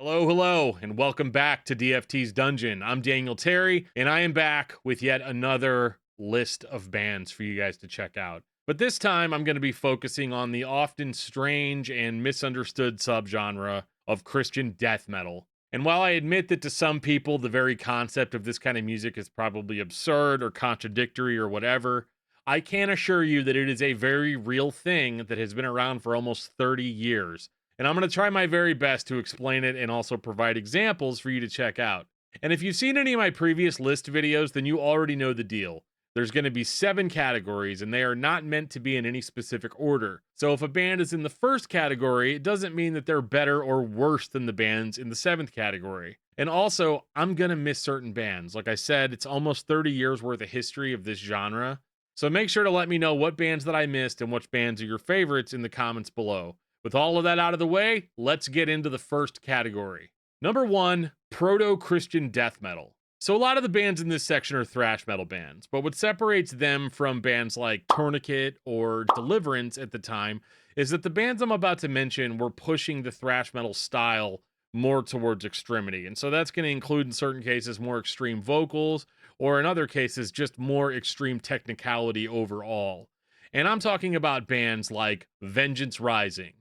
Hello, hello, and welcome back to DFT's Dungeon. I'm Daniel Terry, and I am back with yet another list of bands for you guys to check out. But this time, I'm going to be focusing on the often strange and misunderstood subgenre of Christian death metal. And while I admit that to some people, the very concept of this kind of music is probably absurd or contradictory or whatever, I can assure you that it is a very real thing that has been around for almost 30 years. And I'm going to try my very best to explain it and also provide examples for you to check out. And if you've seen any of my previous list videos, then you already know the deal. There's going to be 7 categories, and they are not meant to be in any specific order. So if a band is in the first category, it doesn't mean that they're better or worse than the bands in the 7th category. And also, I'm going to miss certain bands. Like I said, it's almost 30 years worth of history of this genre. So make sure to let me know what bands that I missed and which bands are your favorites in the comments below. With all of that out of the way, let's get into the first category. Number 1, Proto-Christian death metal. So a lot of the bands in this section are thrash metal bands, but what separates them from bands like Tourniquet or Deliverance at the time is that the bands I'm about to mention were pushing the thrash metal style more towards extremity. And so that's going to include, in certain cases, more extreme vocals, or in other cases, just more extreme technicality overall. And I'm talking about bands like Vengeance Rising,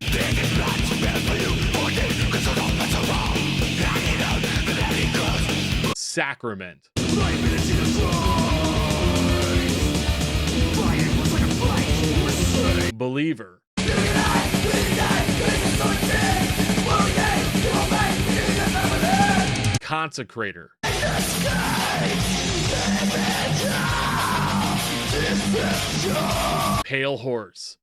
Sacrament, Believer, Consecrator, Pale Horse,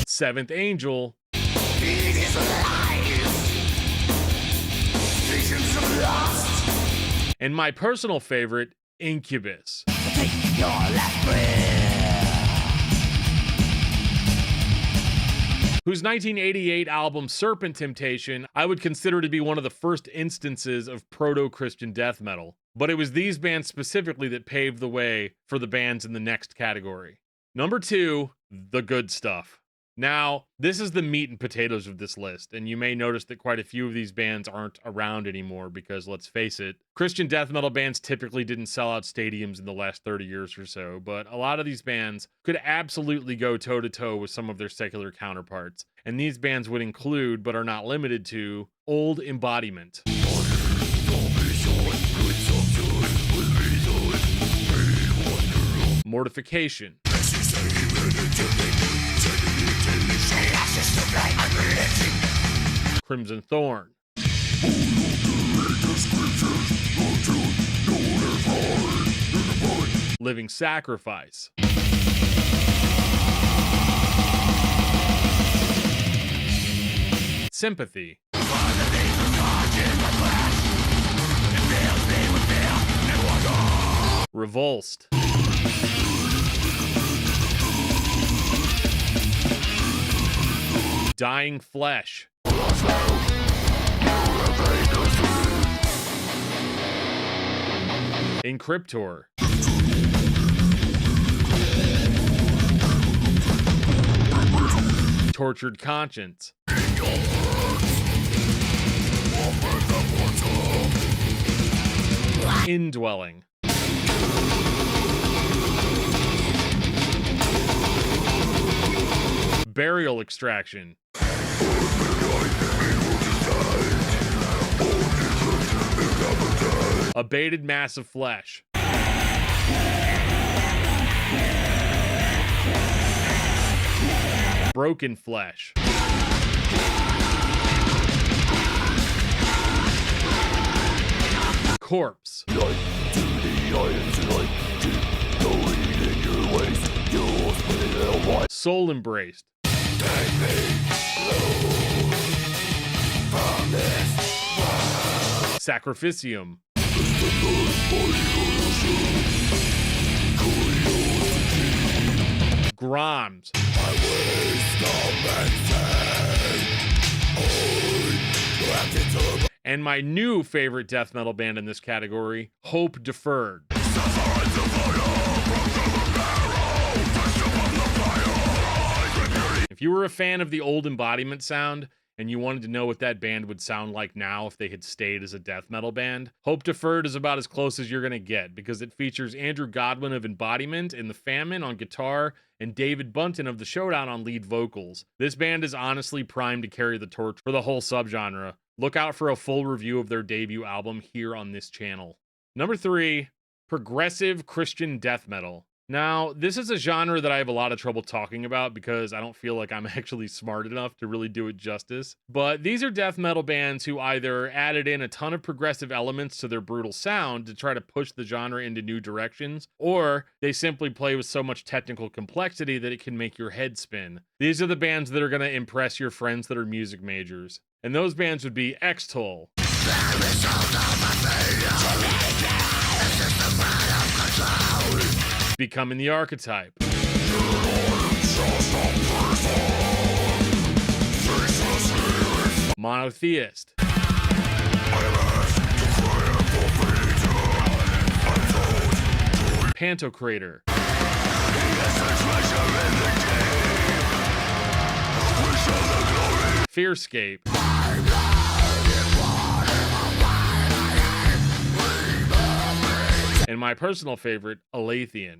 Seventh Angel, and my personal favorite, Incubus. Whose 1988 album Serpent Temptation I would consider to be one of the first instances of proto-Christian death metal. But it was these bands specifically that paved the way for the bands in the next category. Number 2, The Good Stuff. Now, this is the meat and potatoes of this list, and you may notice that quite a few of these bands aren't around anymore because, let's face it, Christian death metal bands typically didn't sell out stadiums in the last 30 years or so, but a lot of these bands could absolutely go toe-to-toe with some of their secular counterparts, and these bands would include, but are not limited to, Old Embodiment, Mortification, Crimson Thorn, Living Sacrifice, Sympathy, Revulsed, Dying Flesh, Encryptor, Tortured Conscience, Indwelling, Burial Extraction, Abated Mass of Flesh, Broken Flesh, Corpse, Soul Embraced, Sacrificium, Grimes, and my new favorite death metal band in this category, Hope Deferred. If you were a fan of the old Embodiment sound, and you wanted to know what that band would sound like now if they had stayed as a death metal band, Hope Deferred is about as close as you're going to get, because it features Andrew Godwin of Embodiment and The Famine on guitar and David Bunton of The Showdown on lead vocals. This band is honestly primed to carry the torch for the whole subgenre. Look out for a full review of their debut album here on this channel. Number 3, progressive Christian death metal. Now, this is a genre that I have a lot of trouble talking about because I don't feel like I'm actually smart enough to really do it justice. But these are death metal bands who either added in a ton of progressive elements to their brutal sound to try to push the genre into new directions, or they simply play with so much technical complexity that it can make your head spin. These are the bands that are going to impress your friends that are music majors. And those bands would be Extol, Becoming the Archetype, Monotheist, Pantocrator, Fearscape, and my personal favorite, Alathian.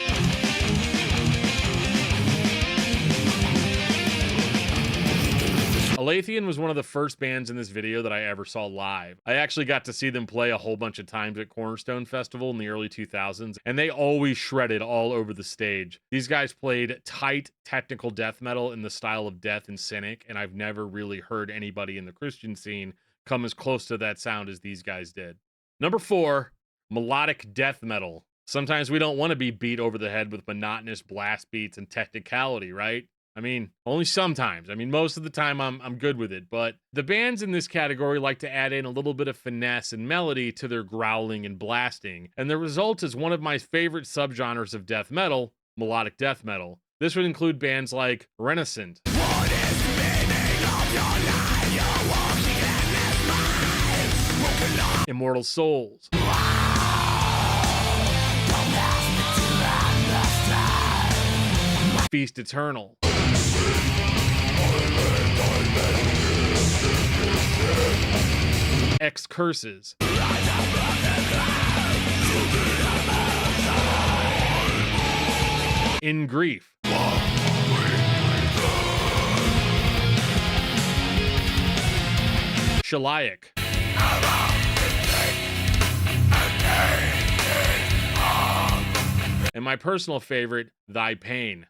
Alathian was one of the first bands in this video that I ever saw live. I actually got to see them play a whole bunch of times at Cornerstone Festival in the early 2000s, and they always shredded all over the stage. These guys played tight, technical death metal in the style of Death and Cynic, and I've never really heard anybody in the Christian scene come as close to that sound as these guys did. Number 4, melodic death metal. Sometimes we don't want to be beat over the head with monotonous blast beats and technicality, right? I mean, only sometimes. I mean, most of the time I'm good with it, but the bands in this category like to add in a little bit of finesse and melody to their growling and blasting, and the result is one of my favorite subgenres of death metal, melodic death metal. This would include bands like Renaissance, Immortal Souls, Feast Eternal, X Curses, In Grief, Shalayak, and my personal favorite, Thy Pain.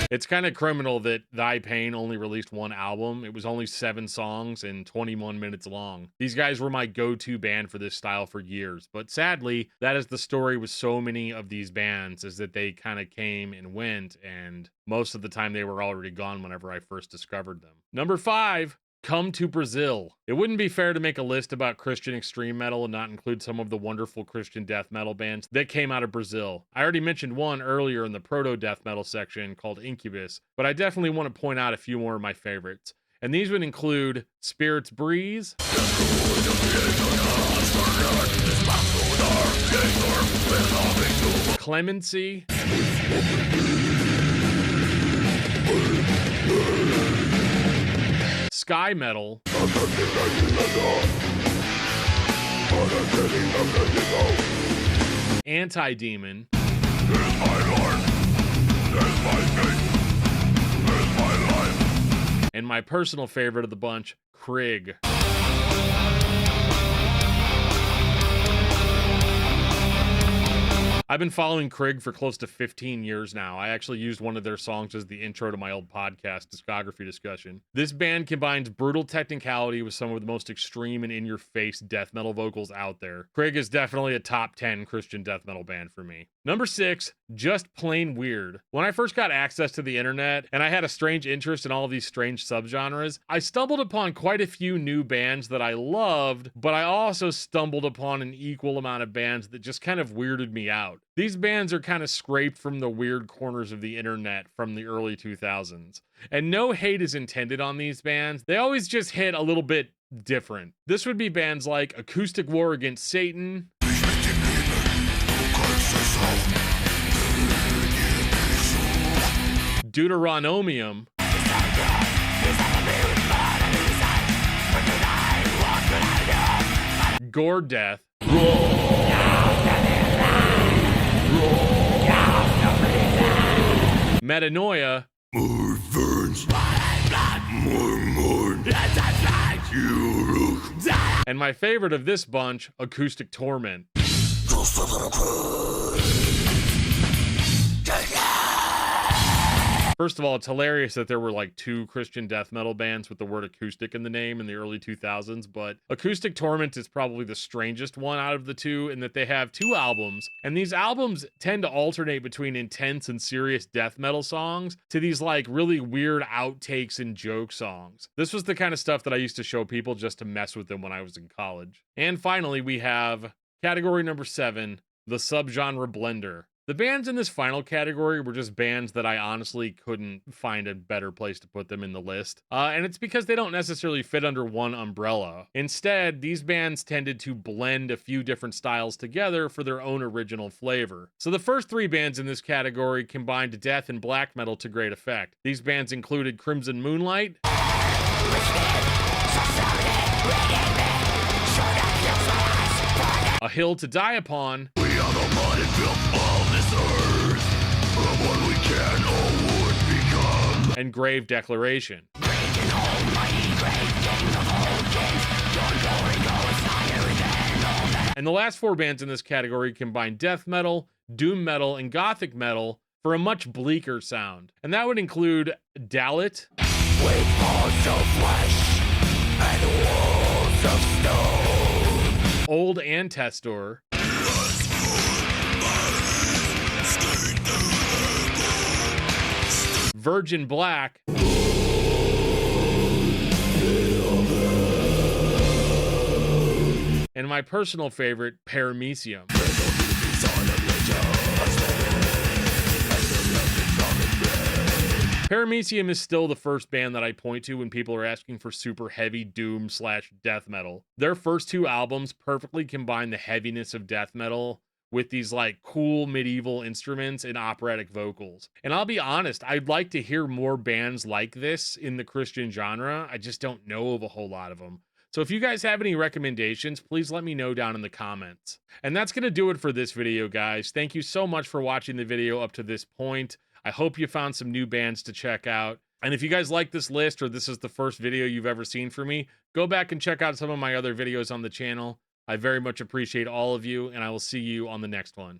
It's kind of criminal that Thy Pain only released one album. It was only 7 songs and 21 minutes long. These guys were my go-to band for this style for years, but sadly, that is the story with so many of these bands, is that they kind of came and went, and most of the time they were already gone whenever I first discovered them. Number 5, Come to Brazil. It wouldn't be fair to make a list about Christian extreme metal and not include some of the wonderful Christian death metal bands that came out of Brazil. I already mentioned one earlier in the proto-death metal section called Incubus, but I definitely want to point out a few more of my favorites. And these would include Spirit's Breeze, Clemency, Sky Metal, Anti-Demon, and my personal favorite of the bunch, Krieg. I've been following Krieg for close to 15 years now. I actually used one of their songs as the intro to my old podcast, Discography Discussion. This band combines brutal technicality with some of the most extreme and in-your-face death metal vocals out there. Krieg is definitely a top 10 Christian death metal band for me. Number 6, Just Plain Weird. When I first got access to the internet, and I had a strange interest in all of these strange subgenres, I stumbled upon quite a few new bands that I loved, but I also stumbled upon an equal amount of bands that just kind of weirded me out. These bands are kind of scraped from the weird corners of the internet from the early 2000s. And no hate is intended on these bands. They always just hit a little bit different. This would be bands like Acoustic War Against Satan, Deuteronomium, Gore Death, Metanoia, and my favorite of this bunch, Acoustic Torment. First of all, it's hilarious that there were like 2 Christian death metal bands with the word acoustic in the name in the early 2000s, but Acoustic Torment is probably the strangest one out of the 2 in that they have 2 albums, and these albums tend to alternate between intense and serious death metal songs to these like really weird outtakes and joke songs. This was the kind of stuff that I used to show people just to mess with them when I was in college. And finally, we have category number 7, the subgenre blender. The bands in this final category were just bands that I honestly couldn't find a better place to put them in the list. And it's because they don't necessarily fit under one umbrella. Instead, these bands tended to blend a few different styles together for their own original flavor. So the first 3 bands in this category combined death and black metal to great effect. These bands included Crimson Moonlight, A Hill to Die Upon, and Grave Declaration. And the last 4 bands in this category combine death metal, doom metal, and gothic metal for a much bleaker sound. And that would include Dalit, Old Ancestor, Virgin Black, and my personal favorite, Paramecium. Paramecium is still the first band that I point to when people are asking for super heavy doom / death metal. Their first 2 albums perfectly combine the heaviness of death metal with these like cool medieval instruments and operatic vocals. And I'll be honest, I'd like to hear more bands like this in the Christian genre. I just don't know of a whole lot of them. So if you guys have any recommendations, please let me know down in the comments. And that's going to do it for this video, guys. Thank you so much for watching the video up to this point. I hope you found some new bands to check out. And if you guys like this list, or this is the first video you've ever seen from me, go back and check out some of my other videos on the channel. I very much appreciate all of you, and I will see you on the next one.